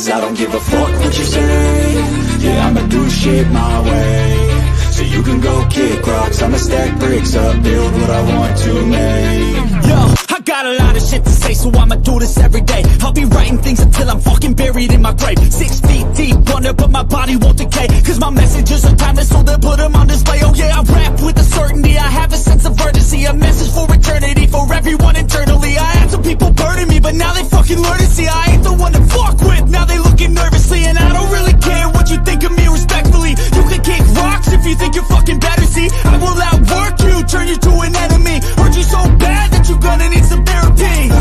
Cause I don't give a fuck what you say. Yeah, I'ma do shit my way. So you can go kick rocks, I'ma stack bricks up, build what I want to make. Yo, I got a lot of shit to say, so I'ma do this every day. I'll be writing things until I'm fucking buried in my grave. 6 feet deep under, but my body won't decay. Cause my messages are timeless, so they'll put them on display. Oh yeah, I rap with a certainty, I have a sense of urgency. A message for eternity, for everyone internally. I had some people burning me, but now they fucking learn to see I ain't the one to fuck with, now they looking nervously. And I don't really care what you think of me respectfully. You can kick rocks if you think you're fucking better, see. I will outwork you, turn you to an enemy. Hurt you so bad that you're gonna need some therapy.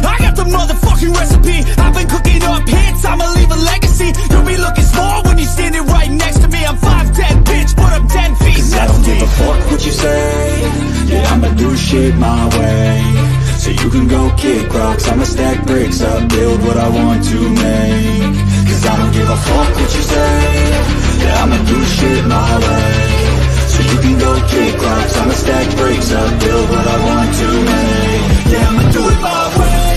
I got the motherfucking recipe. I've been cooking up hits, I'ma leave a legacy. You'll be looking small when you're standing right next to me. I'm 5'10", bitch, but I'm 10 feet. Cause I don't give a fuck what you say. Yeah, I'ma do shit my way. So you can go kick rocks, I'ma stack bricks up, build what I want to make. Cause I don't give a fuck what you say. Yeah, I'ma do shit my way. So you can go kick rocks, I'ma stack bricks up, build what I want to make. Yeah, I'ma do it my way.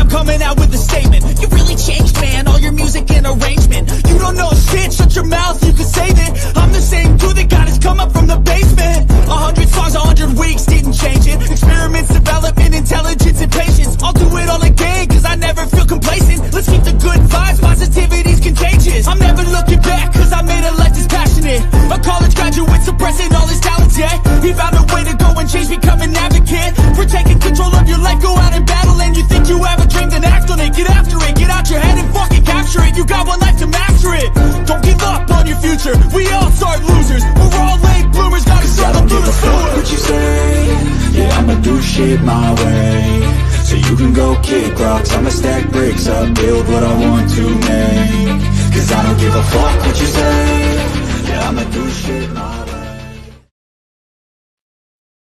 Coming out with a statement. You really changed, man, all your music and arrangement. You don't know shit, shut your mouth, you can save it. I'm the same dude that got his come up from the basement. 100 songs, 100 weeks, didn't change it. Experiments, development, intelligence, and patience. I'll do it all again, cause I never feel complacent. Let's keep the good vibes, positivity's contagious. I'm never looking back, cause I made a life that's passionate. A college graduate suppressing all his talents, yeah. He found a way to go and change, become an advocate. For taking control of your life, go out and battle. And you think you have a dream, then act on it. Get after it, get out your head and fucking capture it. You got one life to master it. Don't give up on your future, we all start losers. We're all late bloomers, gotta struggle through the sewer. What you say? Yeah, I'ma do shit my way. So you can go kick rocks, I'ma stack bricks up, build what I want to make. Cause I don't give a fuck what you say. Yeah, I'ma do shit my way.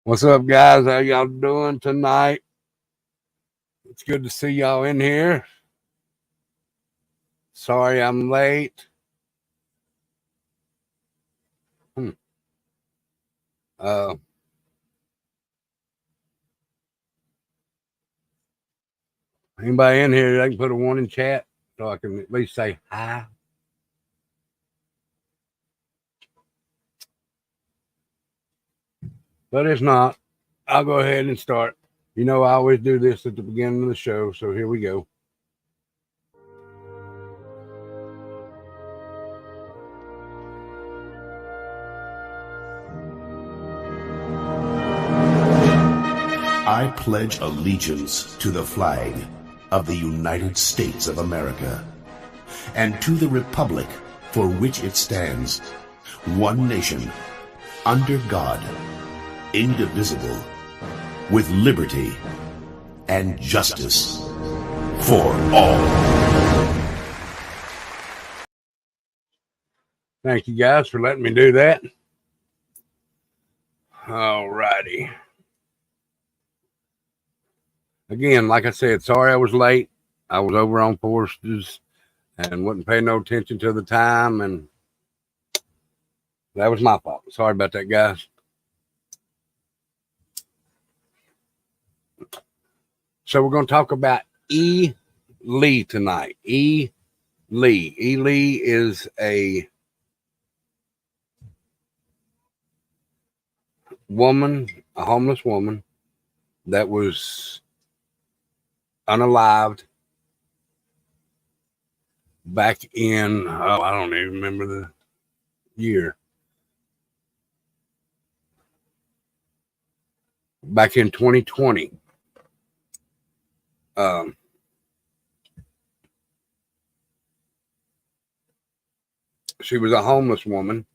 What's up, guys? How y'all doing tonight? It's good to see y'all in here. Sorry I'm late. Anybody in here that can put a 1 in chat so I can at least say hi? But if not, I'll go ahead and start. You know, I always do this at the beginning of the show, so here we go. I pledge allegiance to the flag of the United States of America and to the republic for which it stands, one nation, under God, indivisible, with liberty and justice for all. Thank you guys for letting me do that. All righty. Again, like I said, sorry I was late. I was over on Forsters and wasn't paying no attention to the time, and that was my fault. Sorry about that, guys. So we're going to talk about E. Lee tonight. E. Lee. E. Lee is a woman, a homeless woman that was unalived back in, I don't even remember the year. Back in 2020. She was a homeless woman,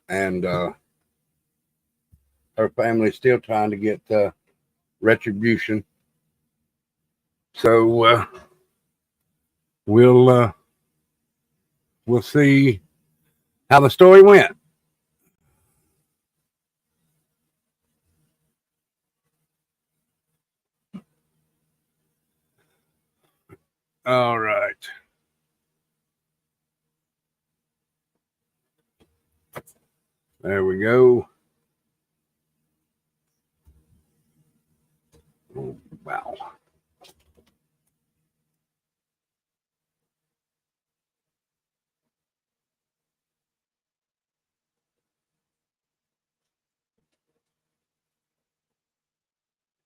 and her family's still trying to get retribution. So we'll see how the story went. All right. There we go. Oh, wow.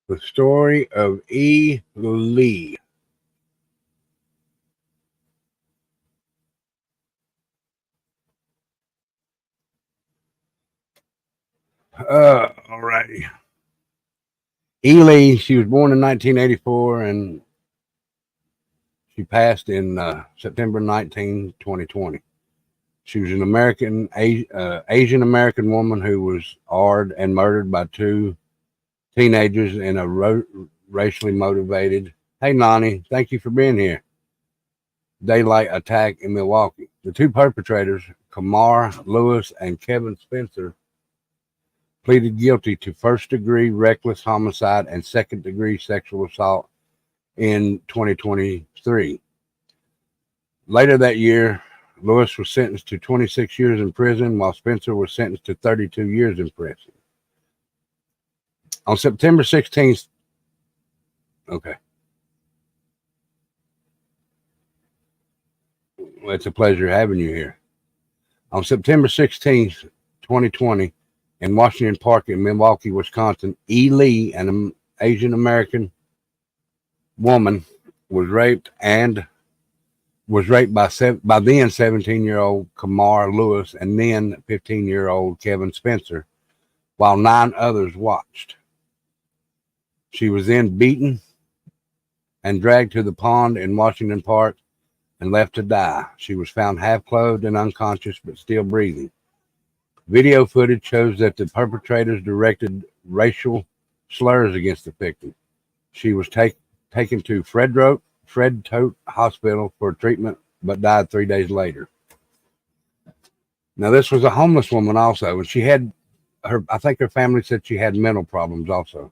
The story of E. Lee. All righty. E. Lee, she was born in 1984 and she passed in September 19, 2020. She was an Asian American woman who was arred and murdered by two teenagers in a racially motivated, hey, Nani, thank you for being here, daylight attack in Milwaukee. The two perpetrators, Kamare Lewis and Kevin Spencer, pleaded guilty to first-degree reckless homicide and second-degree sexual assault in 2023. Later that year, Lewis was sentenced to 26 years in prison, while Spencer was sentenced to 32 years in prison. On September 16th, okay. Well, it's a pleasure having you here. On September 16th, 2020, in Washington Park in Milwaukee, Wisconsin, E. Lee, an Asian American woman, was raped by then 17-year-old Kamare Lewis and then 15-year-old Kevin Spencer, while 9 others watched. She was then beaten and dragged to the pond in Washington Park and left to die. She was found half-clothed and unconscious, but still breathing. Video footage shows that the perpetrators directed racial slurs against the victim. She was taken to Fred Tote Hospital for treatment, but died 3 days later. Now, this was a homeless woman also, and she had I think her family said she had mental problems also.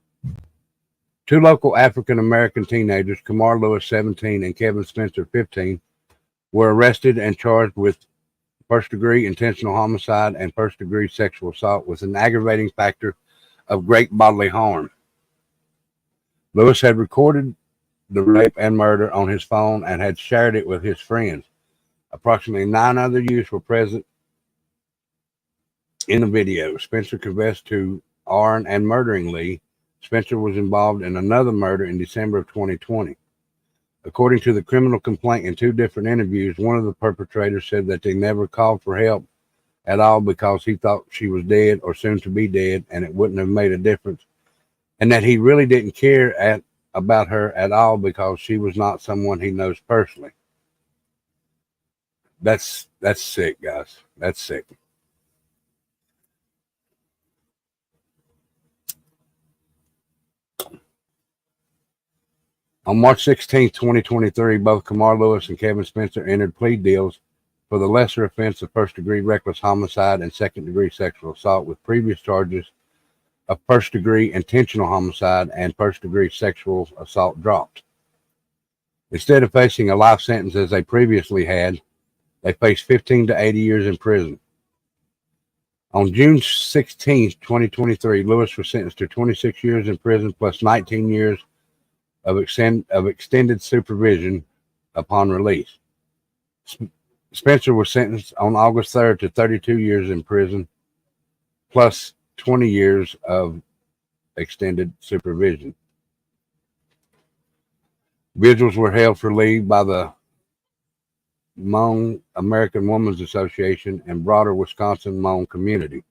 2 local African-American teenagers, Kamare Lewis, 17, and Kevin Spencer, 15, were arrested and charged with first-degree intentional homicide and first-degree sexual assault with an aggravating factor of great bodily harm. Lewis had recorded the rape and murder on his phone and had shared it with his friends. Approximately 9 other youths were present in the video. Spencer confessed to arring and murdering Lee. Spencer was involved in another murder in December of 2020. According to the criminal complaint in 2 different interviews, one of the perpetrators said that they never called for help at all because he thought she was dead or soon to be dead and it wouldn't have made a difference, and that he really didn't care about her at all because she was not someone he knows personally. That's sick, guys. That's sick. On March 16, 2023, both Kamare Lewis and Kevin Spencer entered plea deals for the lesser offense of first-degree reckless homicide and second-degree sexual assault, with previous charges of first-degree intentional homicide and first-degree sexual assault dropped. Instead of facing a life sentence as they previously had, they faced 15 to 80 years in prison. On June 16, 2023, Lewis was sentenced to 26 years in prison plus 19 years of extended supervision upon release. Spencer was sentenced on August 3rd to 32 years in prison plus 20 years of extended supervision. Vigils were held for Lee by the Hmong American Women's Association and broader Wisconsin Hmong community.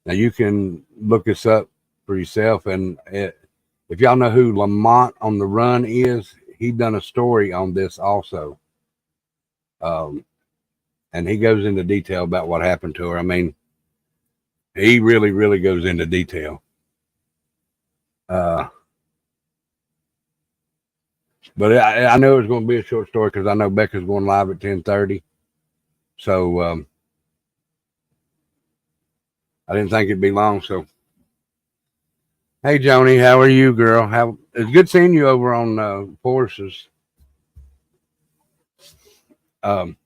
Now, you can look this up for yourself, and if y'all know who Lamont on the Run is, he done a story on this also. And he goes into detail about what happened to her. I mean, he really, really goes into detail. But I know it was going to be a short story because I know Becca's going live at 10:30. So I didn't think it'd be long. So Hey, Joni, how are you, girl? How it's good seeing you over on Forces. Um,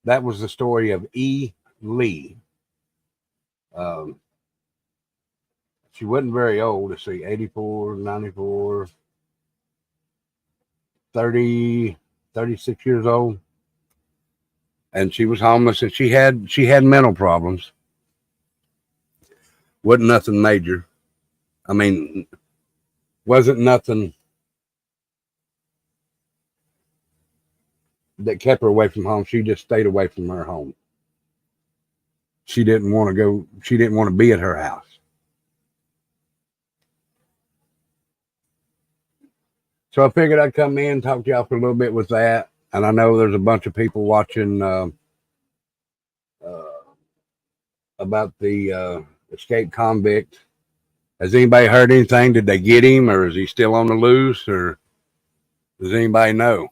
that was the story of E. Lee. Um, she wasn't very old. Let's see, 84, 94, 30, 36 years old. And she was homeless, and she had mental problems. Wasn't nothing major. I mean, wasn't nothing that kept her away from home. She just stayed away from her home. She didn't want to go. She didn't want to be at her house. So I figured I'd come in, talk to y'all for a little bit with that. And I know there's a bunch of people watching uh, about the escaped convict. Has anybody heard anything? Did they get him, or is he still on the loose, or does anybody know?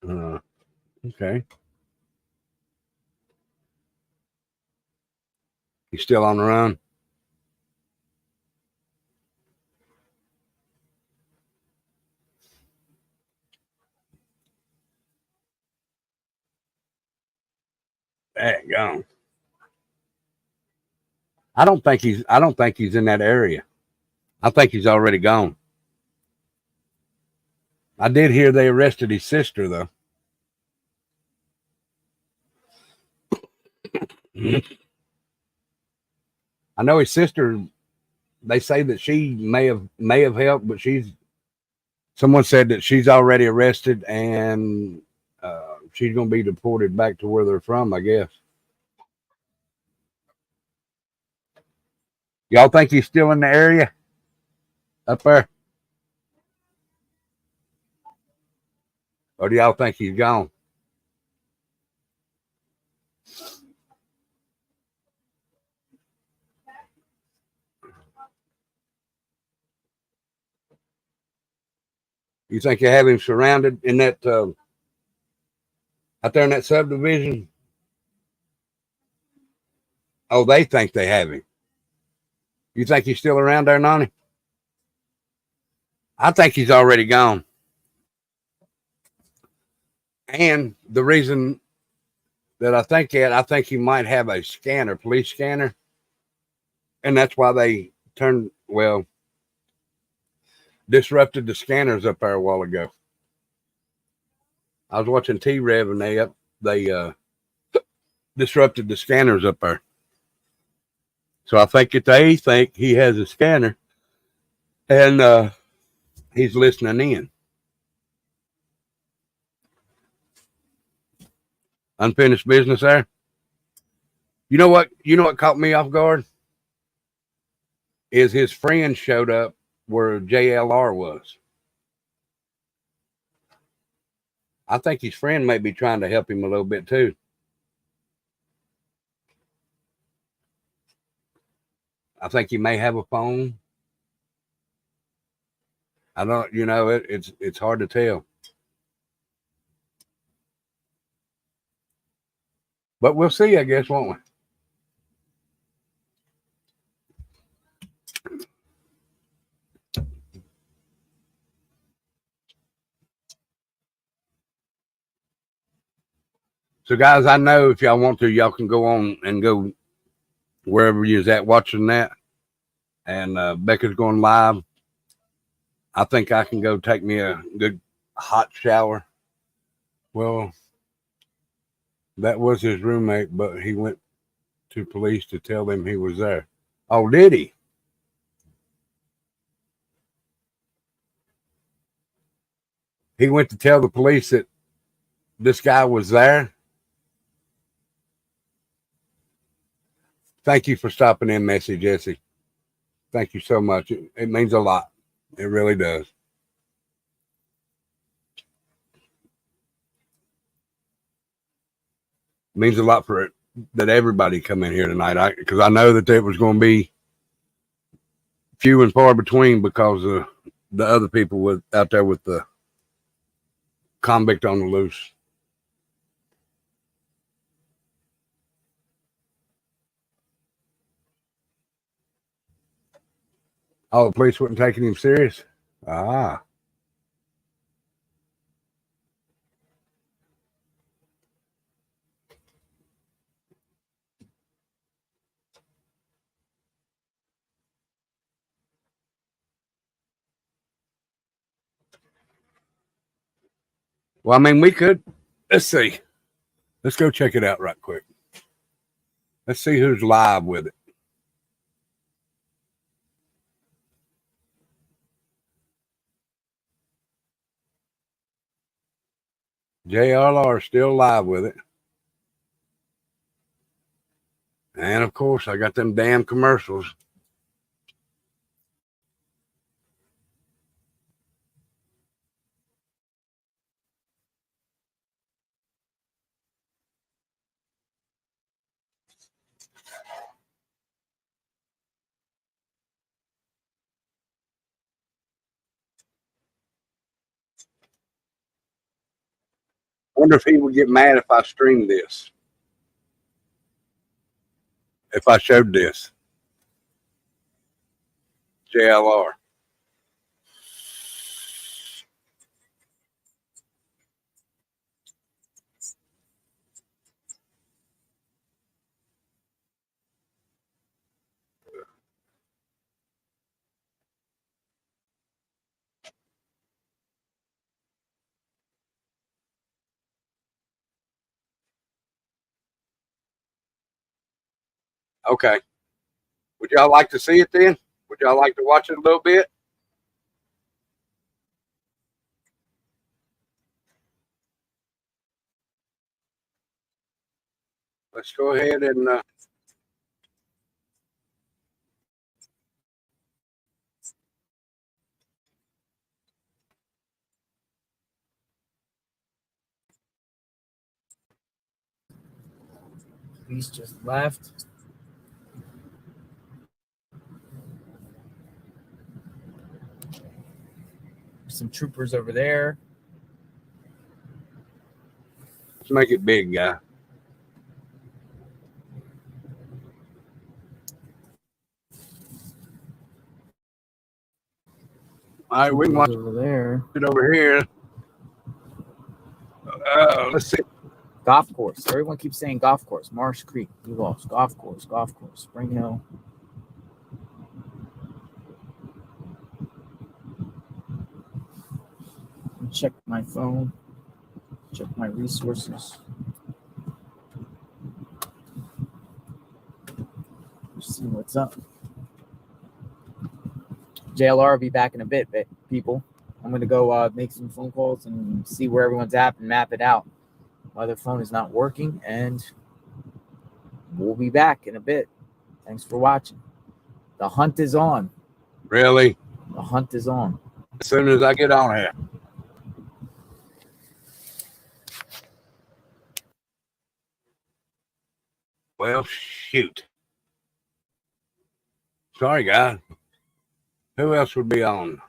Uh, okay, he's still on the run. Gone. I don't think he's. I don't think he's in that area. I think he's already gone. I did hear they arrested his sister though. I know his sister. They say that she may have helped, but someone said that she's already arrested and she's going to be deported back to where they're from, I guess. Y'all think he's still in the area up there? Or do y'all think he's gone? You think you have him surrounded in that, out there in that subdivision? Oh, they think they have him. You think he's still around there, Nani? I think he's already gone. And the reason that I think he might have a scanner, police scanner. And that's why they disrupted the scanners up there a while ago. I was watching T-Rev and they disrupted the scanners up there. So I think that they think he has a scanner and he's listening in. Unfinished business there. You know what? You know what caught me off guard? Is his friend showed up where JLR was. I think his friend may be trying to help him a little bit too. I think he may have a phone. I don't, it's hard to tell. But we'll see, I guess, won't we? So, guys, I know if y'all want to, y'all can go on and go wherever you're at watching that. And Becca's going live. I think I can go take me a good hot shower. Well, that was his roommate, but he went to police to tell them he was there. Oh, did he? He went to tell the police that this guy was there. Thank you for stopping in, Messy Jesse. Thank you so much. It means a lot. It really does. means a lot for it that everybody come in here tonight. Because I know that there was going to be few and far between because of the other people out there with the convict on the loose. Oh, the police weren't taking him serious? Ah. Well, I mean, we could. Let's see. Let's go check it out right quick. Let's see who's live with it. JLR still live with it. And of course, I got them damn commercials. Wonder if he would get mad if I streamed this. If I showed this. JLR. Okay. Would y'all like to see it then? Would y'all like to watch it a little bit? Let's go ahead and Police just left. Some troopers over there. let's make it big, guy. All right, we can watch over there. it over here. Let's see. Golf course. Everyone keeps saying golf course. Marsh Creek, Blue Walls, golf course, Spring Hill. Check my phone. Check my resources. See what's up. JLR will be back in a bit, people. I'm going to go make some phone calls and see where everyone's at and map it out. My other phone is not working, and we'll be back in a bit. Thanks for watching. The hunt is on. Really? The hunt is on. As soon as I get on here. Well, shoot. Sorry, guys. Who else would be on?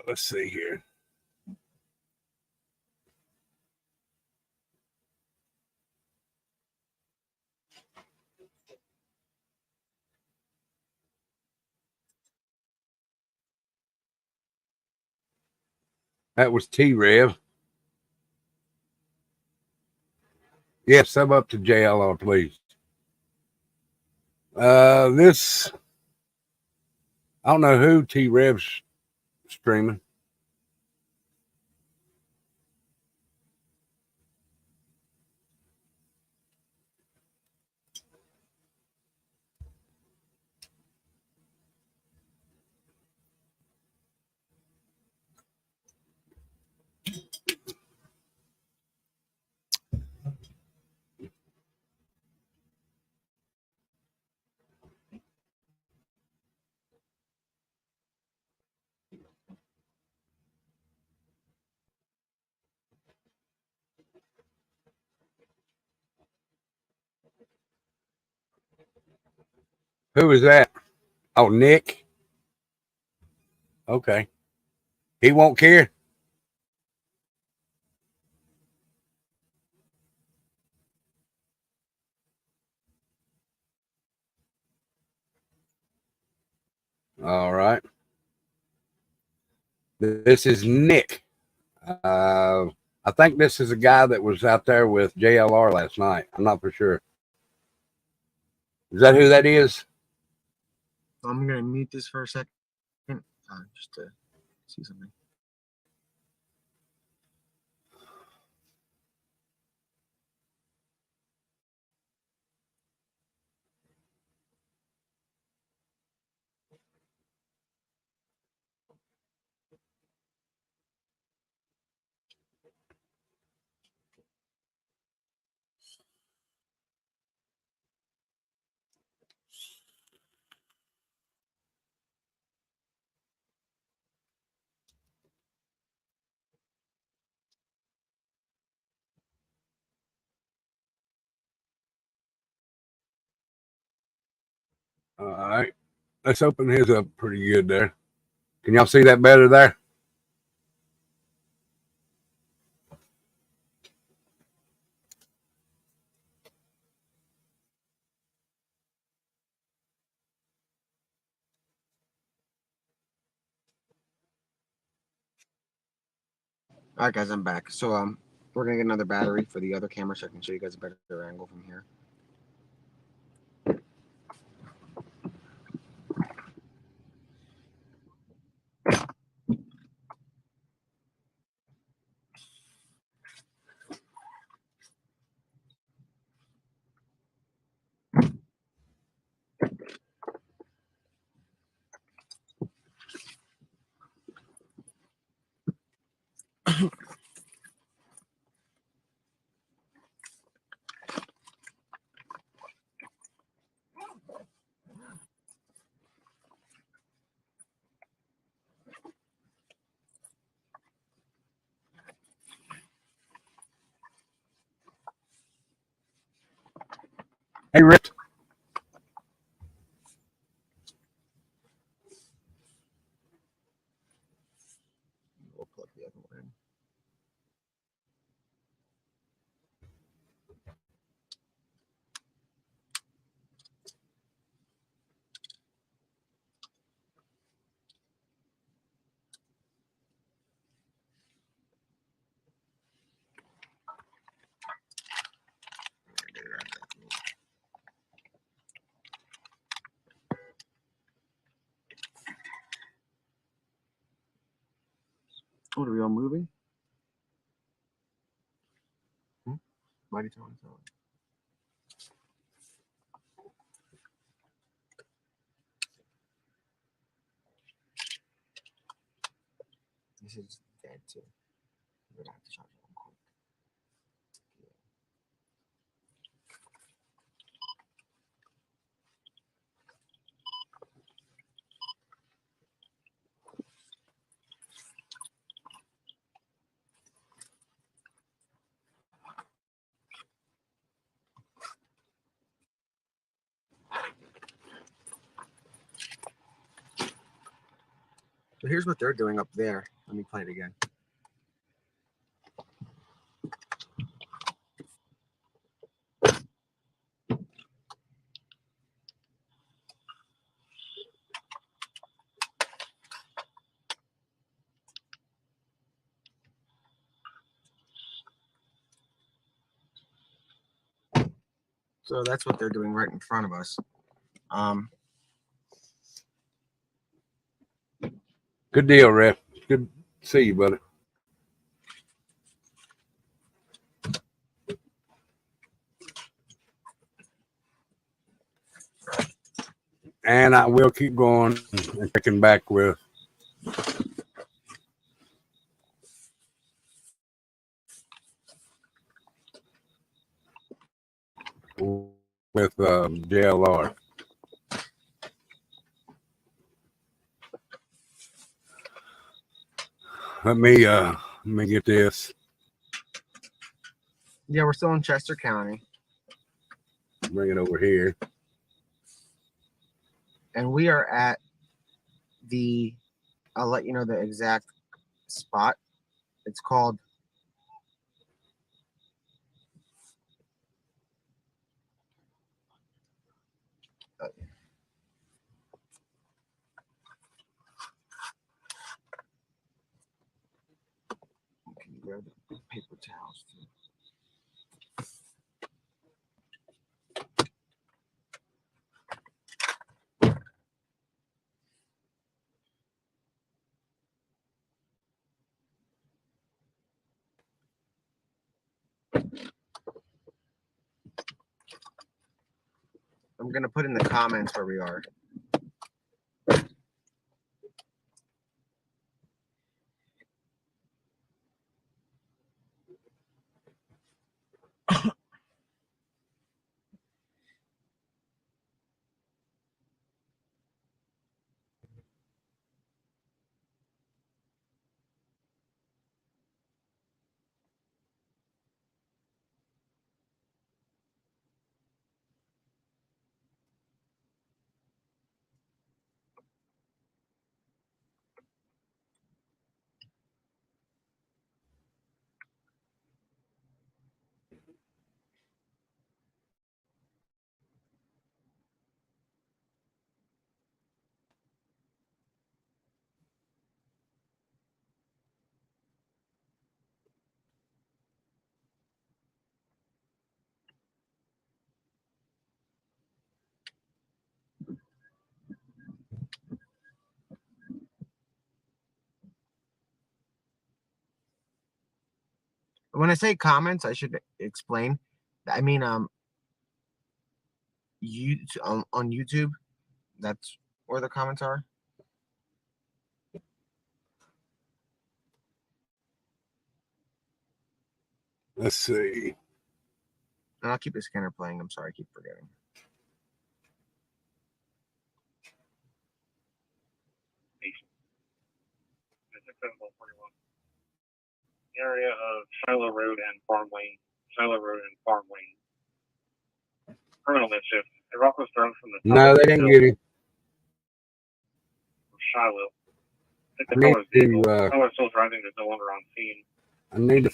Let's see here. That was T-Rev. Yeah, sub up to JLR, please. This, I don't know who T-Rev's streaming. Who is that? Oh, Nick. Okay. He won't care. All right. This is Nick. I think this is a guy that was out there with JLR last night. I'm not for sure. Is that who that is? I'm going to mute this for a second just to see something. All right. Let's open his up pretty good there. Can y'all see that better there? All right, guys, I'm back. So we're going to get another battery for the other camera so I can show you guys a better angle from here. Hey, Rick. We'll plug the other one in. What are we all moving? Why do you tell me so? This is dead too. We're gonna have to charge it real quick. So here's what they're doing up there. Let me play it again. So that's what they're doing right in front of us. Good deal, Rick. Good to see you, buddy. And I will keep going and checking back with JLR. Let me get this. Yeah, we're still in Chester County. Bring it over here. And we are at the, I'll let you know the exact spot. It's called can you grab the paper towels too? I'm gonna put in the comments where we are. When I say comments, I should explain. I mean, you on YouTube, that's where the comments are. Let's see. And I'll keep the scanner playing. I'm sorry, I keep forgetting. Area of Shiloh Road and Farm Lane. Shiloh Road and Farm Lane. Criminal mischief. A rock was thrown from the top No, of they the didn't hill get him. of Shiloh. I think I the need caller's vehicle. to, Caller still driving is no longer on scene. I need to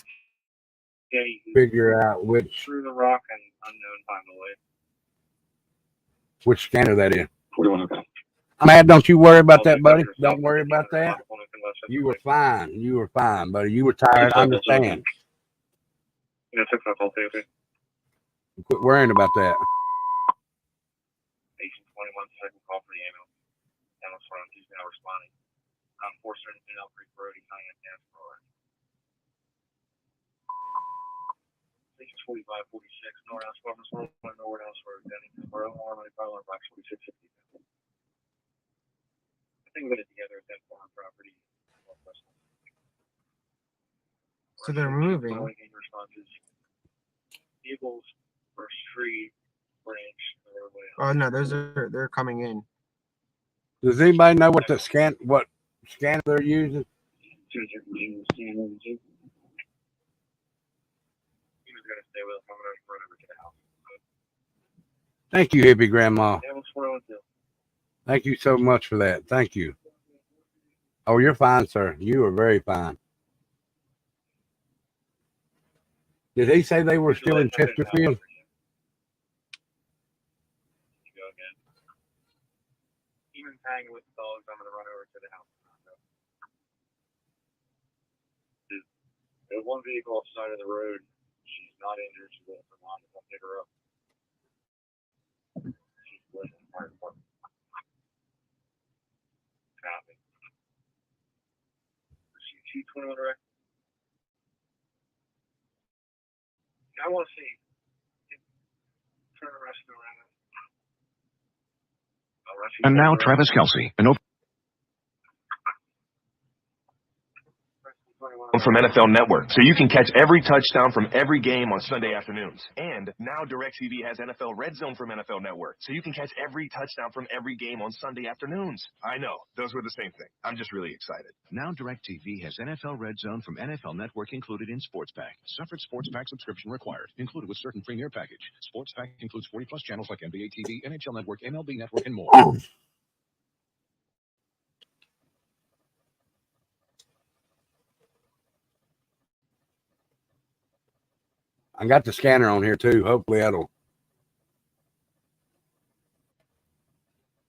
Yeah, he figure out which threw the rock and unknown time away. scanner that is. 41 okay. Man, don't you worry about that, buddy. Don't worry about that. You were fine. You were fine, buddy. You were tired. I understand. Yeah, 6 o'clock, okay. Quit worrying about that. Agent 21, second call for the ambulance. Ambulance front, he's now responding. 417 Elm Creek Road, he's not in gas road. Agent 4546, Northhouse, Farmers Road, Northhouse Road, Denny, Borough, Harmony, Fowler, Box 4660. I think we got it together at that farm property. So they're moving. Responses. Vehicles or street branch. Oh no, they're coming in. Does anybody know what scanner they're using? Thank you, hippie grandma. Thank you so much for that. Thank you. Oh, you're fine, sir. You are very fine. Did he say they were still in Chesterfield? Even hanging with the dogs, I'm gonna run over to the house. There's one vehicle off the side of the road. She's not injured. She's in Vermont. I'll pick her up. She's with the fire department. Copy. She's 21 direct. I want to see. Turn the rest around. And now Travis Kelce, an from NFL Network, so you can catch every touchdown from every game on Sunday afternoons. And now DirecTV has NFL Red Zone from NFL Network, so you can catch every touchdown from every game on Sunday afternoons. I know, those were the same thing. I'm just really excited. Now DirecTV has NFL Red Zone from NFL Network included in Sports Pack. Separate Sports Pack subscription required. Included with certain premier package. Sports Pack includes 40-plus channels like NBA TV, NHL Network, MLB Network, and more. I got the scanner on here too. Hopefully that'll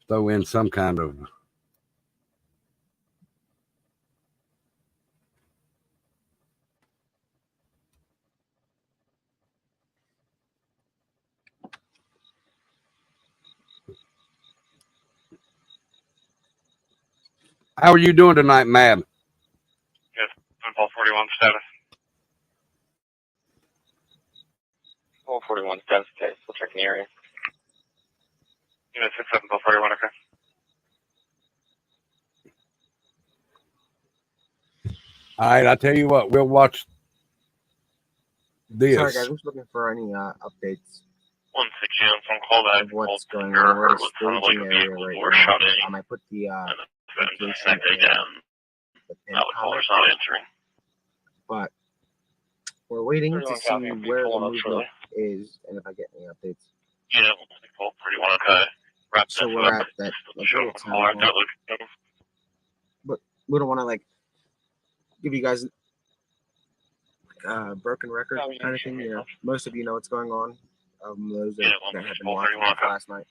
throw in some kind of. How are you doing tonight, Mab? Yes, 41 status. 41 status, okay. Still checking the area. Unit 67, 41, okay. All right, I tell you what, we'll watch this. Sorry, guys, I'm just looking for any updates 160 on some call that. of what's going on. We're at a staging area right now. I put the location in the pin comment, not answering. but we're waiting to see where the movement is and if I get any updates. Yeah, 41, okay. So we're at that little town hall. But we don't want to like give you guys broken record kind of thing. You know, most of you know what's going on. Those that have been watching last night.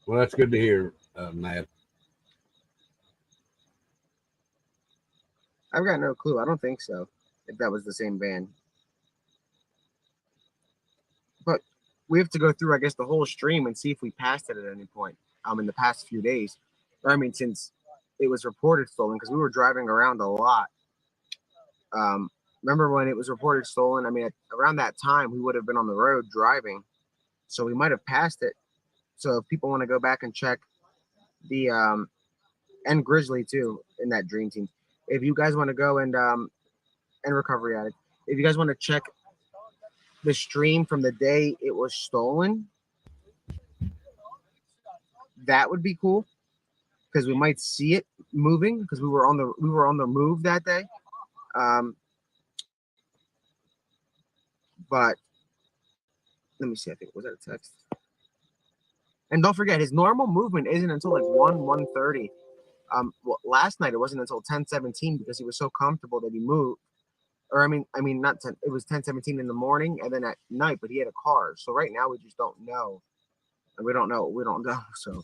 Well, that's good to hear, Matt. I've got no clue. I don't think so. If that was the same van. But we have to go through, I guess, the whole stream and see if we passed it at any point in the past few days. I mean, since it was reported stolen, because we were driving around a lot. Remember when it was reported stolen? I mean, around that time, we would have been on the road driving. So we might have passed it. So if people want to go back and check the and Grizzly too in that dream team. If you guys want to go and Recovery Addict, if you guys want to check the stream from the day it was stolen, that would be cool because we might see it moving because we were on the move that day. But let me see. I think was that a text? And don't forget, his normal movement isn't until like 1:30. Well, last night it wasn't until 10:17 because he was so comfortable that he moved. Or I mean, not 10. It was 10:17 in the morning and then at night. But he had a car, so right now we just don't know. And we don't know. So.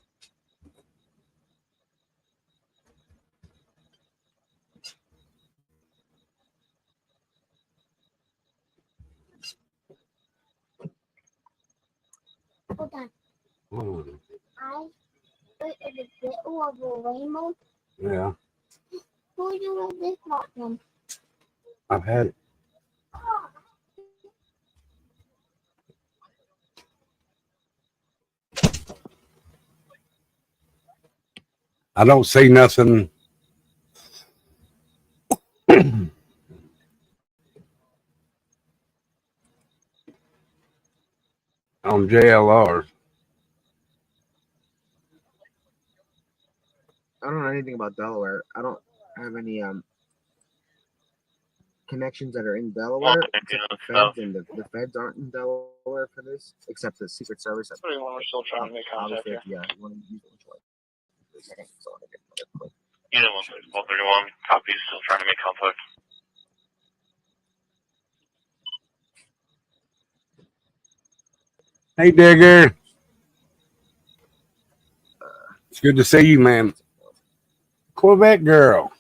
Hold on. I put a bit of a rainbow. Yeah. Who do you want this not from? I've had it. I don't see nothing. On JLR. I don't know anything about Delaware. I don't have any connections that are in Delaware except the feds, and the feds aren't in Delaware for this, except the Secret Service. We're still trying to make contact here. Yeah, you want to use which one? Unit 131, copy, still trying to make contact. Hey, Digger. It's good to see you, man. Corvette girl.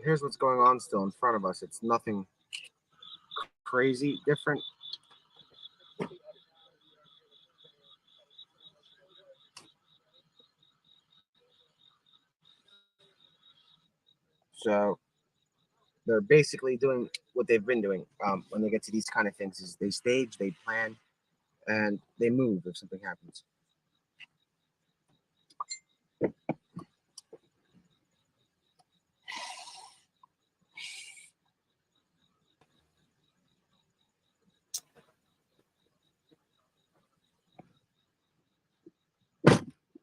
Here's what's going on still in front of us. It's nothing crazy different. So they're basically doing what they've been doing. When they get to these kind of things, is they stage, they plan, and they move if something happens.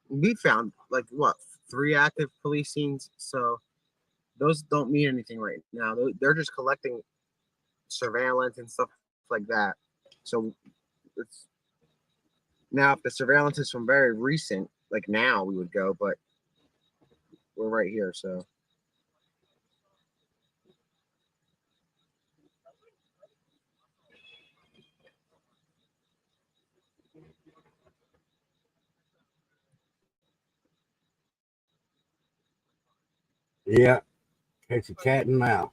We found like what 3 active police scenes, so those don't mean anything right now. They're just collecting surveillance and stuff like that. So it's now if the surveillance is from very recent, like now we would go, but we're right here, so. Yeah, it's a cat and mouse.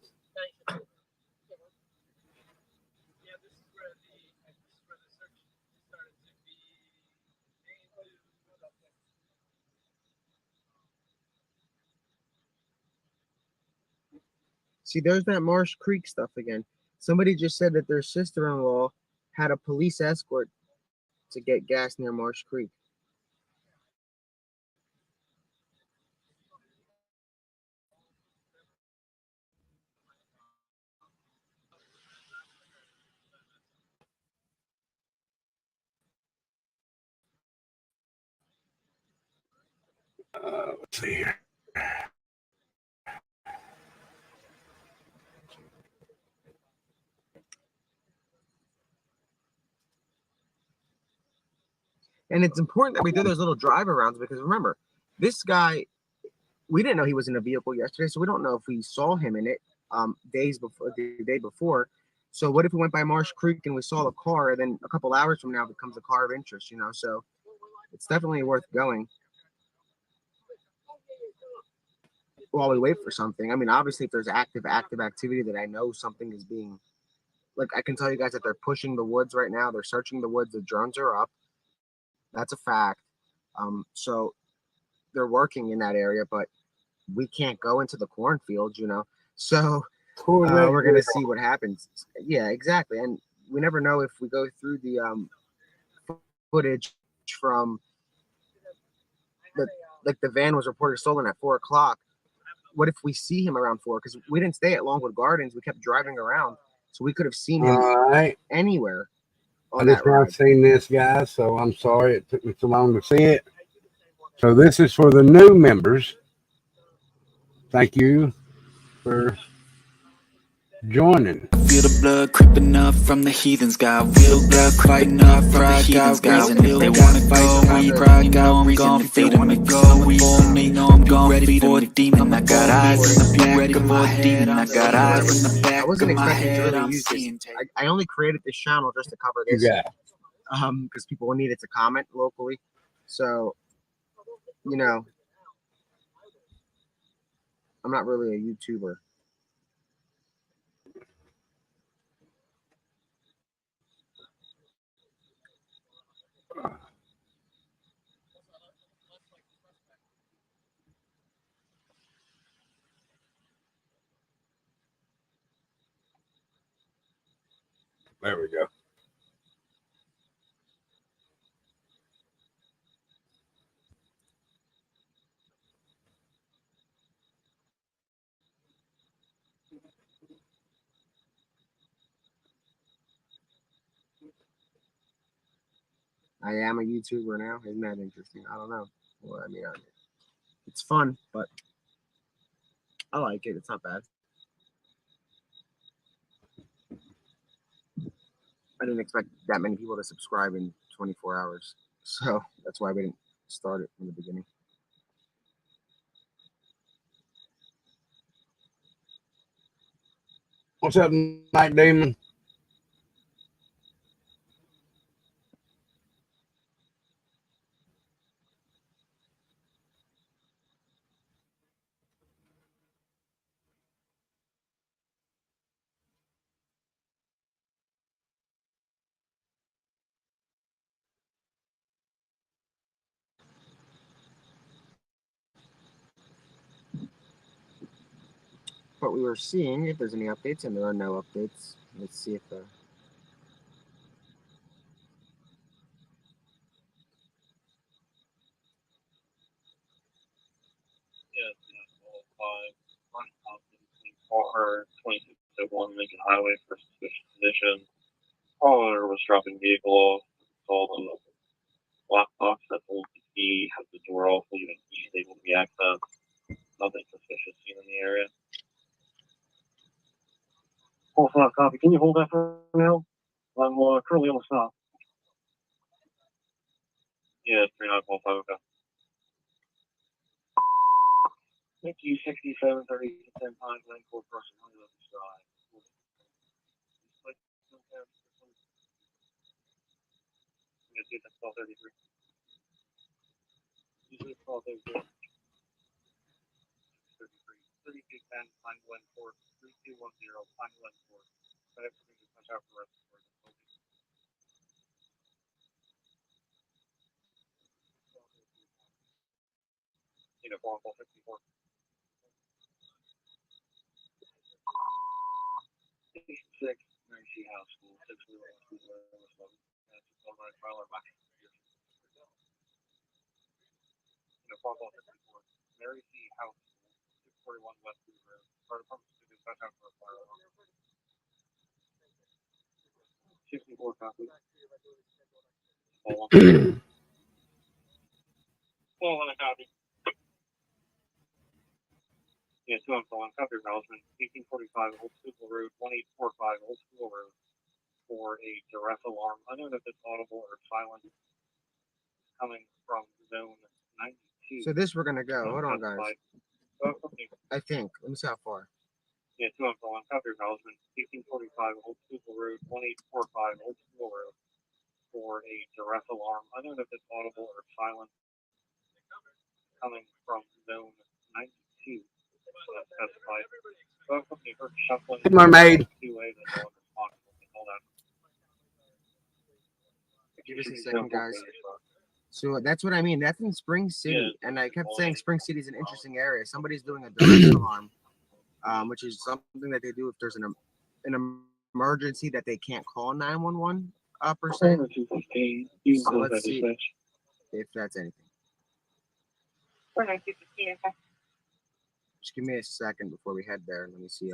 See, there's that Marsh Creek stuff again. Somebody just said that their sister-in-law had a police escort to get gas near Marsh Creek. Let's see here. And it's important that we do those little drive arounds because remember, this guy, we didn't know he was in a vehicle yesterday, so we don't know if we saw him in it days before, the day before. So what if we went by Marsh Creek and we saw the car, and then a couple hours from now it becomes a car of interest, So it's definitely worth going while we wait for something. I mean, obviously, if there's active activity that I know something is being, like, I can tell you guys that they're pushing the woods right now. They're searching the woods. The drones are up. That's a fact. So they're working in that area, but we can't go into the cornfields, So we're gonna see what happens. Yeah, exactly. And we never know if we go through the footage from the van was reported stolen at 4 o'clock. What if we see him around 4? Because we didn't stay at Longwood Gardens. We kept driving around, so we could have seen him anywhere. I just not seen this, guys, so I'm sorry it took me so long to see it. So this is for the new members. Thank you for joining. Feel the blood creeping up from the heathens. Got real blood fighting up from the heathens. Guys, and if they wanna go, we pride got reason to feed them. If go, we for me, know I'm gonna feed them. The demon, I got eyes in the back of my head. I got eyes in the back of my head. I'm seeing. I only created this channel just to cover this. Because people needed to comment locally. So, I'm not really a YouTuber. There we go. I am a YouTuber now. Isn't that interesting? I don't know. Well, I mean, it's fun, but I like it. It's not bad. I didn't expect that many people to subscribe in 24 hours. So that's why we didn't start it from the beginning. What's up, Night Demon? what we were seeing, if there's any updates, and there are no updates. Let's see if or 2601 Lincoln Highway for suspicious condition. Caller was dropping vehicle off, saw the lock box that holds the key, has the door off, leaving key able to be accessed. Nothing suspicious seen in the area. Full stop copy. Can you hold that for now? I'm currently on the stop. Yeah, 3945, okay. Thank you, 6730 to 10 times, lane 4 person, 1 of the drive. Yeah, see, that's 1233. Usually 1233. 3210, line 14, 3210, line 14. But if we can punch out for us, we're going to you know, 454. 6, Mercy House School, 6 Wheeler, that's all right, Tyler, back. You know, 454. Mary C. House School, 641 West Wheeler, fire department to punch out for a fire alarm. 64 copy. Full on a copy. Yeah, 2 on full on copy acknowledgement, 1845 Old School Road, 1845 Old School Road, for a duress alarm. Unknown if it's audible or silent, coming from zone 92. so. This we're gonna go. Hold on, guys. I think. Let me see how far. Yeah, 2 on full on copy acknowledgement, 1845 Old School Road, 1845 Old School Road, for a duress alarm. Unknown if it's audible or silent, coming from zone 92. Specified. Company heard shuffling. Mermaid. Two-way that no one responsible. Hold on. Give us a second, guys. So that's what I mean. That's in Spring City, and I kept saying Spring City is an interesting area. Somebody's doing a duress alarm, which is something that they do if there's an emergency that they can't call 911 per se. So let's see if that's anything. Just give me a second before we head there. Let me see.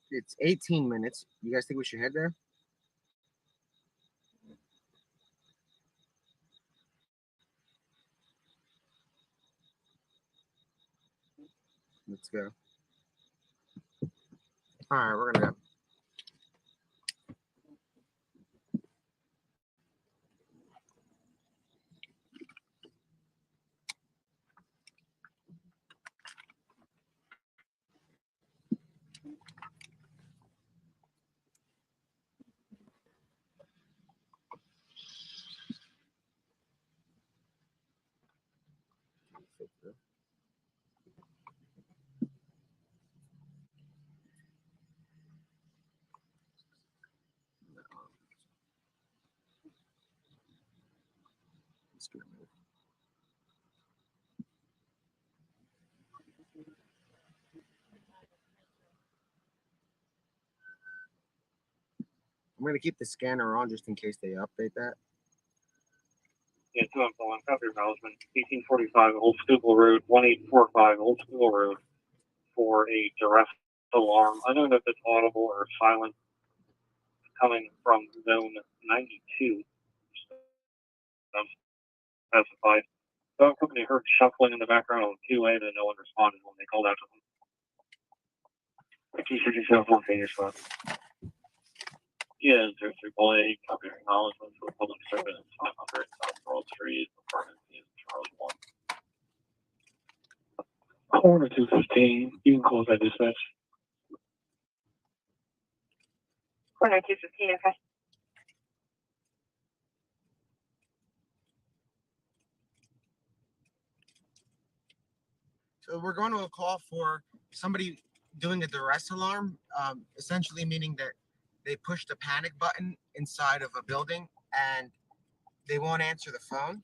It's 18 minutes. You guys think we should head there? Let's go. All right, we're gonna go. I'm gonna keep the scanner on just in case they update that. Yeah, 2 on full on copy acknowledgement, 1845 Old Schuylkill Road, 1845 Old Schuylkill Road, for a duress alarm. Unknown if it's audible or silent, coming from zone 92. Specified. Dog company heard shuffling in the background on 2A that no one responded when they called out to them. T67 4 spot. Yeah, 03 copy acknowledgement for public service, 500 South Broad Street, apartment in Charles 1. Corner 215, you can close that dispatch. Corner 215, okay. So we're going to a call for somebody doing a duress alarm, essentially meaning that they push the panic button inside of a building and they won't answer the phone.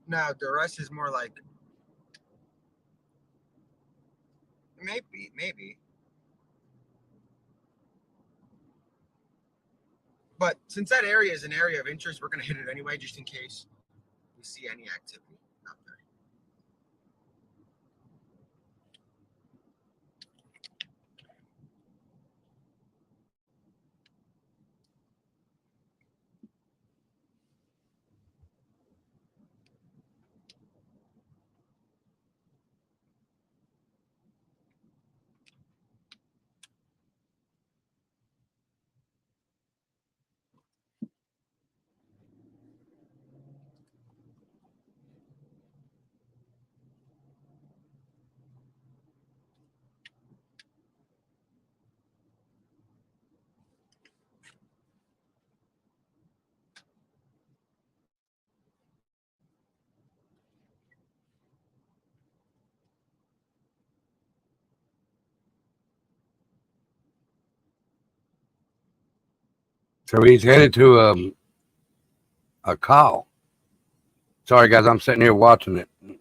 No, duress is more like maybe. But since that area is an area of interest, we're gonna hit it anyway, just in case we see any activity out there. So he's headed to a call. Sorry, guys, I'm sitting here watching it. I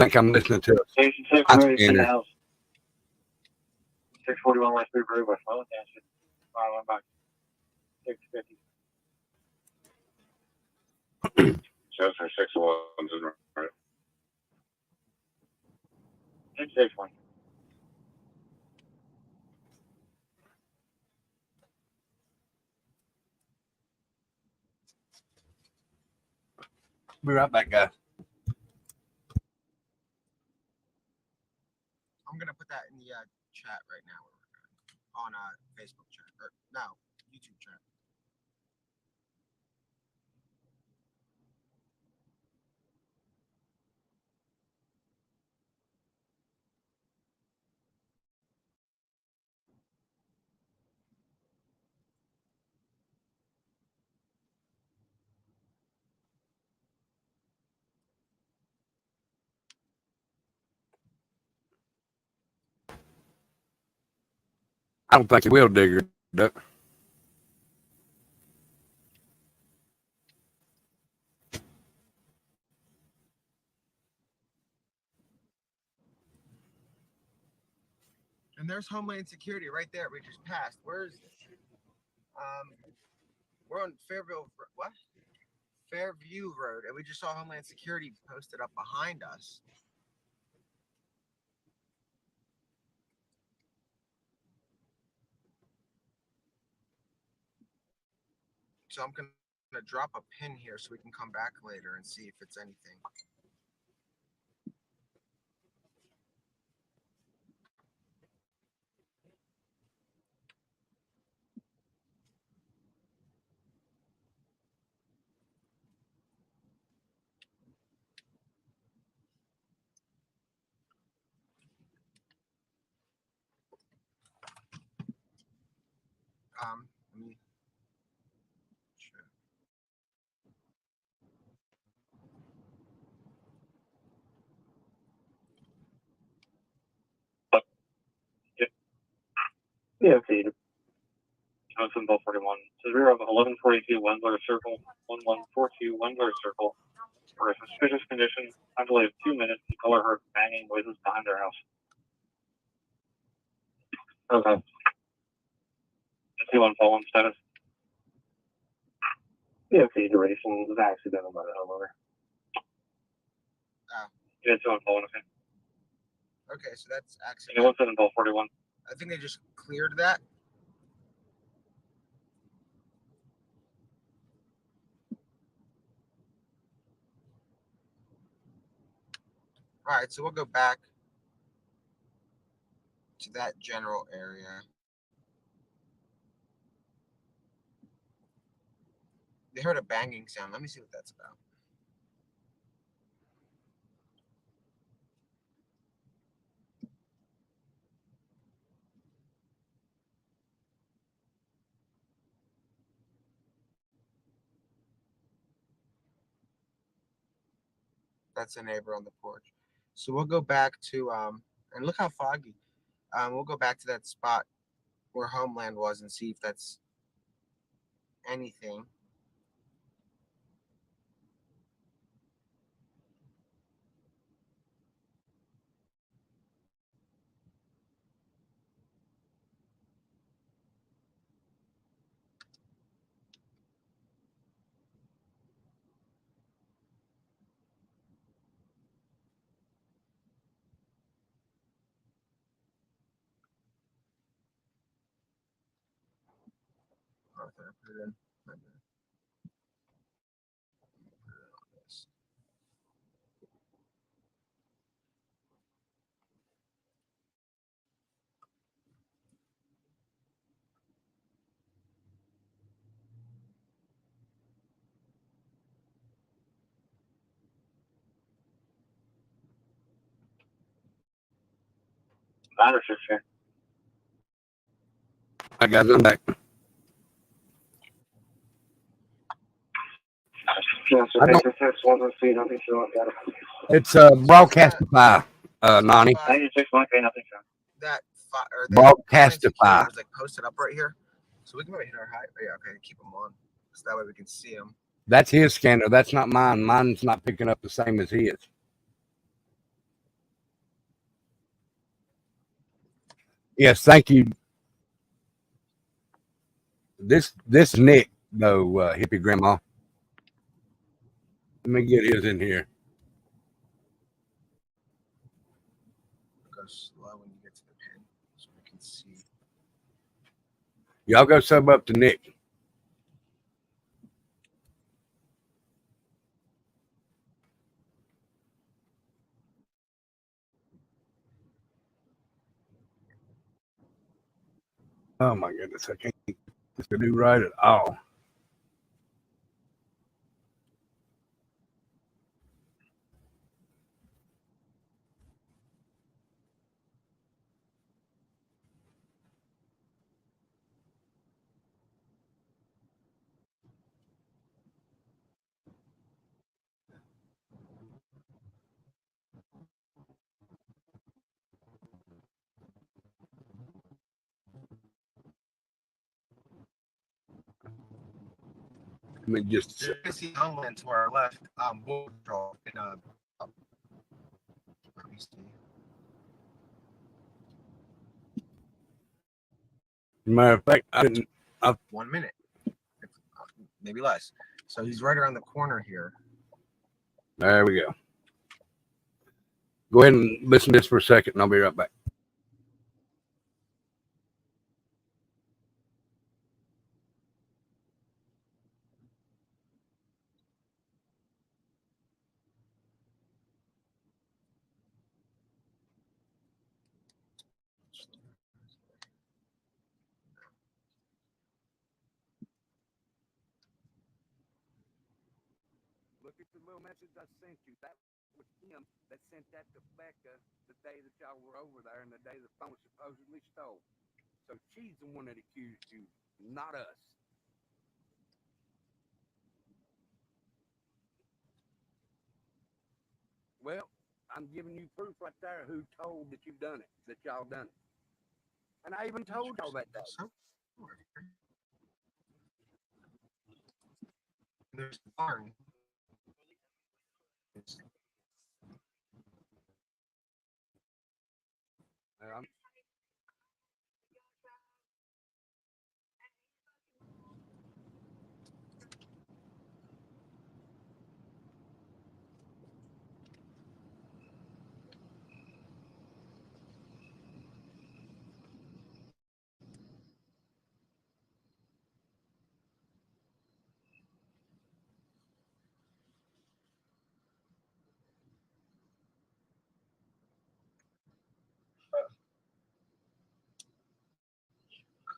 think I'm listening to it. Station 6, I'm ready to scanner. the house. 641 West 3 Brew, West Lowell, Township. 5 back. 650. Just for 6-1, right? 661. Be right back, guys. I'm gonna put that in the chat right now on Facebook chat or no YouTube chat. I don't think he will, Digger. And there's Homeland Security right there. We just passed. Where is this? We're on Fairview Road, and we just saw Homeland Security posted up behind us. So I'm gonna drop a pin here so we can come back later and see if it's anything. Let me check. Yeah, okay. Johnson, Bell 41. To the rear of 1142 Wendler Circle, 1142 Wendler Circle. For a suspicious condition, I believe 2 minutes to color her banging noises behind their house. Okay. Two on fallen status. Yeah, okay, duration was accidental by the homeowner. Oh. Yeah, 2 on fallen, okay. Okay, so that's Yeah, accidental. 17 Bell 41. I think they just cleared that. All right, so we'll go back to that general area. They heard a banging sound. Let me see what that's about. That's a neighbor on the porch. So we'll go back to and look how foggy. We'll go back to that spot where Homeland was and see if that's anything. Oh, okay, I put it in. My bad. Put it on this. Anderson's here. I got them back. Cancer I don't. Baker 613, nothing showing. Got it. It's Broadcastify, Nani. 96, okay, nothing showing. That or that Homeland Security Broadcastify. was like posted up right here, so we can maybe hit our high. Oh, yeah, okay, keep them on, so that way we can see them. That's his scanner. That's not mine. Mine's not picking up the same as his. Yes, thank you. This Nick though, hippie grandma. Let me get his in here. Go slow when you get to the pin, so we can see. Y'all go sub up to Nick. Oh my goodness, I can't get this to do right at all. Let me just. You can see Homeland to our left. Border Patrol in let me see. Matter of fact, I didn't. 1 minute, maybe less. So he's right around the corner here. There we go. Go ahead and listen to this for a second, and I'll be right back. Look at the little message I sent you. That was him that sent that to Becca the day that y'all were over there and the day the phone was supposedly stole. So she's the one that accused you, not us. Well, I'm giving you proof right there who told that you've done it, that y'all done it. And I even told y'all that day. There's a barn.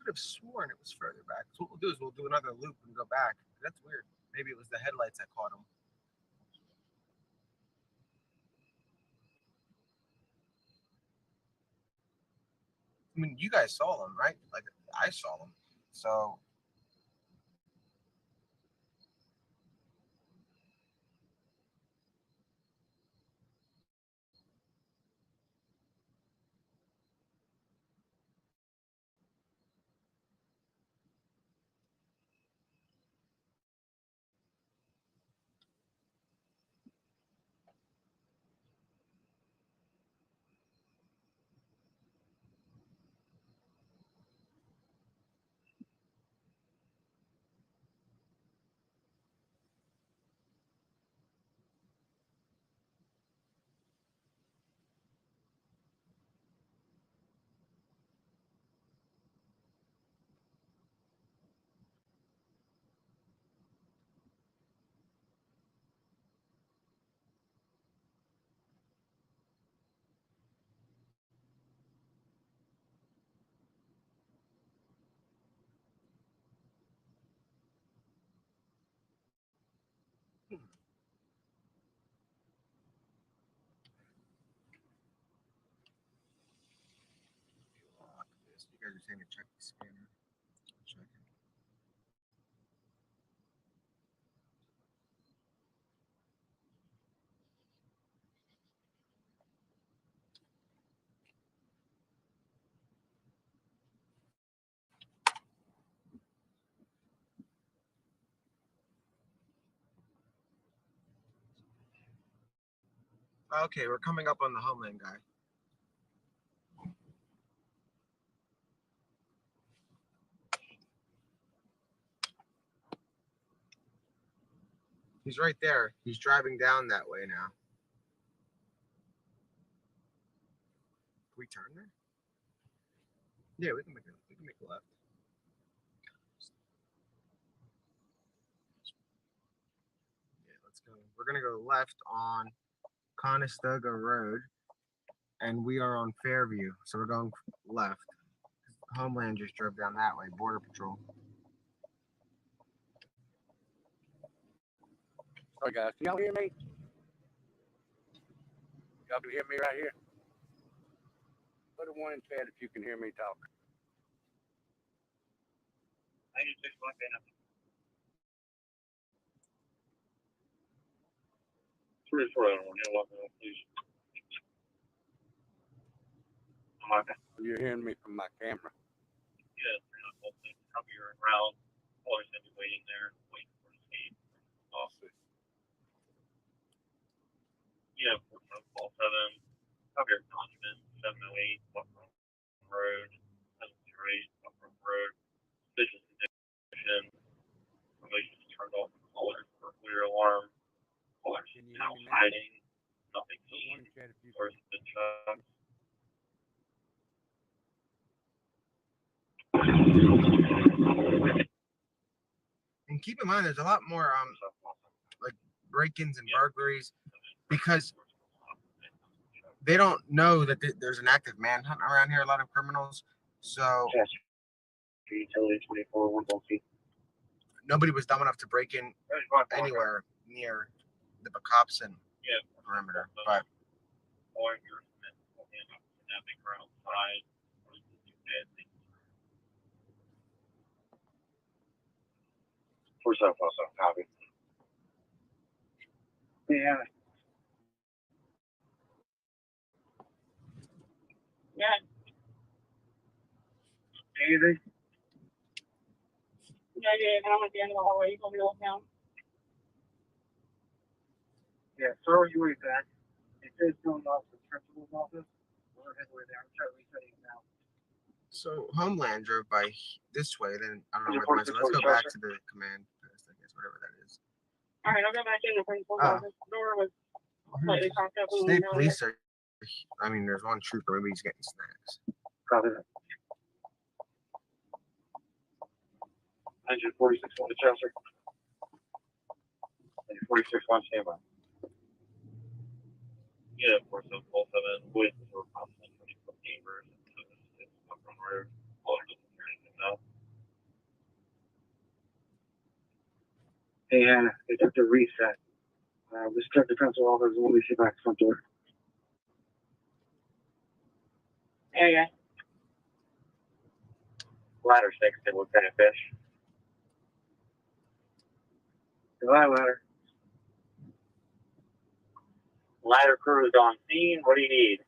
Could have sworn it was further back. So what we'll do is we'll do another loop and go back. That's weird. Maybe it was the headlights that caught him. I mean, you guys saw them, right? Like I saw them. So You guys are saying to check the scanner. Check it. Okay, we're coming up on the Homeland guy. He's right there. He's driving down that way now. Can we turn there? Yeah, we can make a left. Yeah, let's go. We're gonna go left on Conestoga Road, and we are on Fairview, so we're going left. Homeland just drove down that way. Border Patrol. Sorry, guys. Can y'all hear me? Y'all can hear me right here? Put a 1 in chat if you can hear me talk. I need to check my nothing. 3-4 please. You're hearing me from my camera. Yeah, probably you're around. Always gonna be waiting there, waiting for the speed. Awesome. Yeah, 4-7. Probably your document 708 Buckroom Road, 708 Buckroom Road. Suspicious condition. Relations turned off colors for clear alarm. Colors now hiding. Nothing seen. Person been shot. And keep in mind, there's a lot more like break-ins and burglaries because they don't know that there's an active manhunt around here. A lot of criminals, so nobody was dumb enough to break in anywhere near the cops and perimeter. But Where's that also? Copy. Yeah. Yeah. Anything? Yeah, I'm at the end of the hallway. You want me to look down? Yeah, sir, you wait back. It says going off the principal's office. We're heading there. I'm trying to reset it now. so Homeland drove by this way. Then I don't know where the let's go back to the command post, I guess, whatever that is. All right, I'll go back in the principal's office. The door was slightly cocked up. State police are. I mean, there's one trooper. Maybe he's getting snacks. Copy that. Engine 46 on the Chester. Engine 46 on standby. Yeah, of course, those both of them with or possibly 24 neighbors. It's up on road. All doesn't hear anything now. Hey, Anna, they took the reset. Just check the principal office and we'll be back to the front door. Yeah. Ladder 6 to Lieutenant Fish. Goodbye, Ladder. Ladder crew is on scene. What do you need?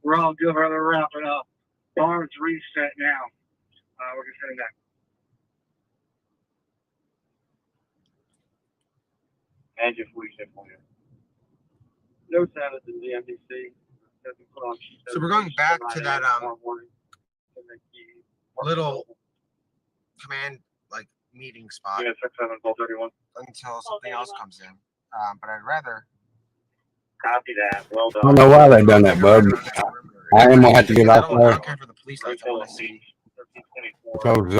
We're all good, brother. We're wrapping up. Bar's reset now. We're just heading back. Engine 46 on you. No status in the MDC. So we're going back to that little command like meeting spot. Yeah, 6-7-12-31. Until something else comes in. But I'd rather. Copy that. Well done. I don't know why they've done that, bud. I am gonna have to get off I there don't care for the police lights. I want to see. because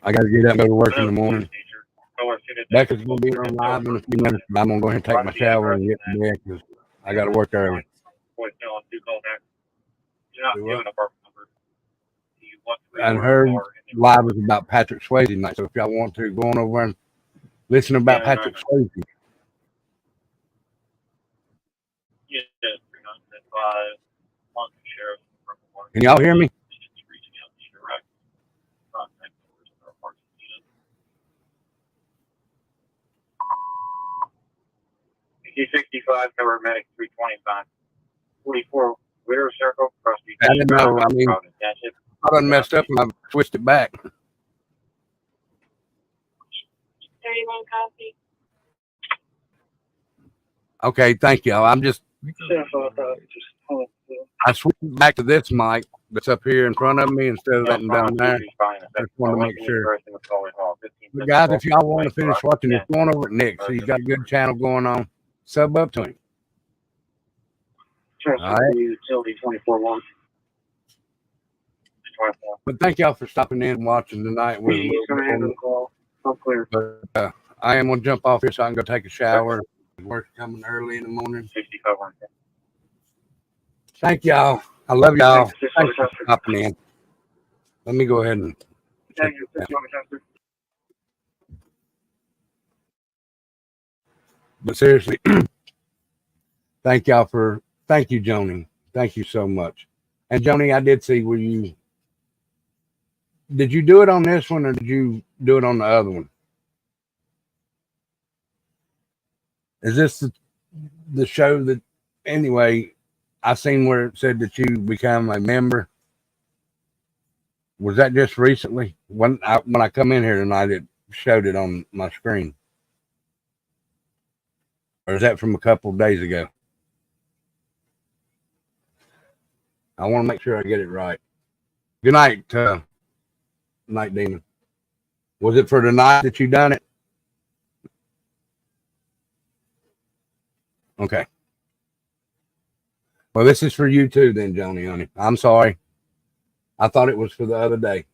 I got to get up and go to work in the morning. Becca's gonna be on live in a few minutes. But I'm gonna go ahead and take my shower and get to bed because I got to work early. And her live was about Patrick Swayze night. So if y'all want to go on over and listen about Patrick Swayze, Yeah, 3995 on the sheriff from Milwaukee. Can y'all hear me? Just reaching out to you direct contact numbers of our parking unit. P65 cover medic 325. 44 Widow Circle, across the I didn't know. I mean, I done messed up and I switched it back. 31 copy. Okay, thank y'all. I'm just, I switched back to this mic that's up here in front of me instead of that one down there. I just wanted to make sure. But guys, if y'all want to finish watching this, go on over at Nick. So he's got a good channel going on. Sub up to him. All right. Utility 24-1. But thank y'all for stopping in and watching tonight. But I am gonna jump off here so I can go take a shower. Work coming early in the morning. Thank y'all. I love y'all. Thanks for stopping in. Let me go ahead and check this out. But seriously, thank you, Joni. Thank you so much. And Joni, I did see did you do it on this one or did you do it on the other one? Is this the show that, anyway, I seen where it said that you become a member. Was that just recently? When I come in here tonight, it showed it on my screen. Or is that from a couple of days ago? I want to make sure I get it right. Good night, Night Demon. Was it for the night that you done it? Okay. Well, this is for you too then, Joni, honey. I'm sorry. I thought it was for the other day.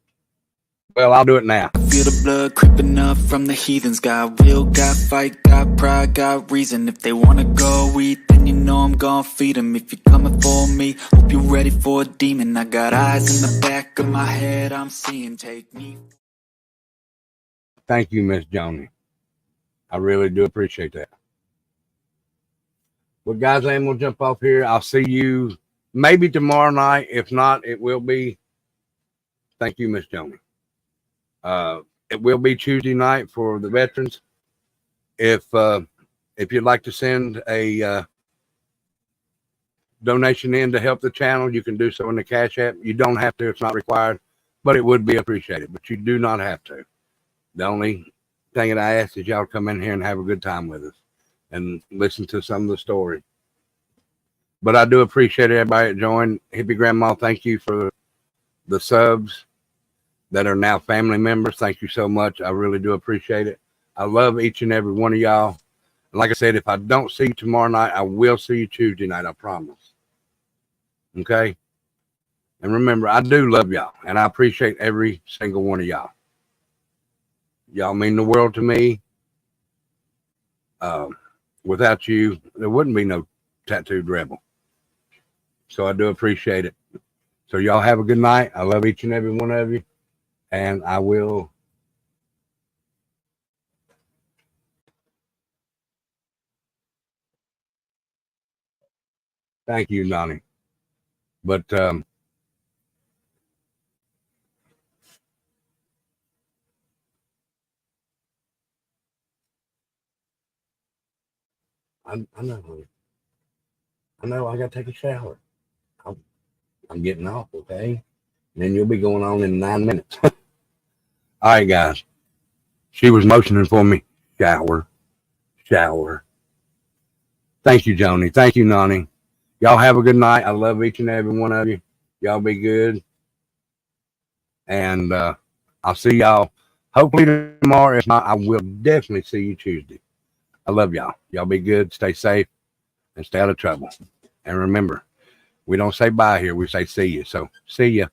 Well, I'll do it now. Feel the blood creeping up from the heathens. Got will, got fight, got pride, got reason. If they wanna go eat, then you know I'm gonna feed them. If you're coming for me, hope you're ready for a demon. I got eyes in the back of my head, I'm seeing. Take me. Thank you, Miss Joni. I really do appreciate that. Well, guys, I'm going to jump off here. I'll see you maybe tomorrow night. If not, it will be. Thank you, Miss Joni. It will be Tuesday night for the veterans. If you'd like to send a donation in to help the channel, you can do so in the Cash App. You don't have to. It's not required, but it would be appreciated. But you do not have to. The only thing that I ask is y'all come in here and have a good time with us and listen to some of the story. But I do appreciate everybody that joined. Hippie Grandma, thank you for the subs that are now family members. Thank you so much. I really do appreciate it. I love each and every one of y'all. And like I said, if I don't see you tomorrow night, I will see you Tuesday night, I promise. Okay? And remember, I do love y'all, and I appreciate every single one of y'all. Y'all mean the world to me. Without you, there wouldn't be no Tattooed Rebel. So I do appreciate it. So y'all have a good night. I love each and every one of you. And I will. Thank you, Nani. But I know I got to take a shower. I'm getting off, okay? And then you'll be going on in 9 minutes. All right, guys. She was motioning for me. Shower. Thank you, Joni. Thank you, Nani. Y'all have a good night. I love each and every one of you. Y'all be good. And I'll see y'all hopefully tomorrow. If not, I will definitely see you Tuesday. I love y'all. Y'all be good. Stay safe and stay out of trouble. And remember, we don't say bye here. We say see you. So see ya.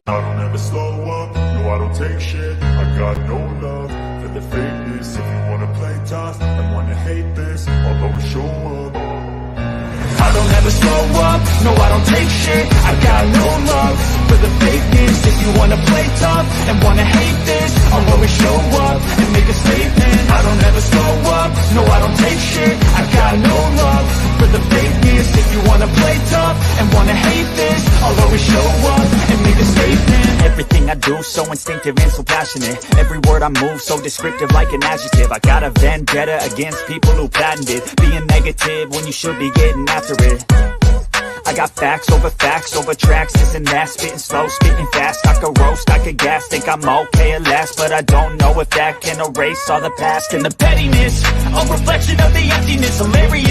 I don't ever slow up, no I don't take shit. I got no love for the fakeness. If you wanna play tough and wanna hate this, I'll always show up. I don't ever slow up, no I don't take shit. I got no love for the fakeness. If you wanna play tough and wanna hate this, I'll always show up and make a statement. I don't ever slow up, no I don't take shit. I got no love for the fakeness. If you wanna play tough and wanna hate this, I'll always show up and make a statement. Everything I do so instinctive and so passionate. Every word I move so descriptive like an adjective. I got a vendetta against people who patented being negative when you should be getting after it. I got facts over tracks, this and that, spitting slow, spitting fast. I could roast, I could gas, think I'm okay at last, but I don't know if that can erase all the past and the pettiness, a reflection of the emptiness, hilarious.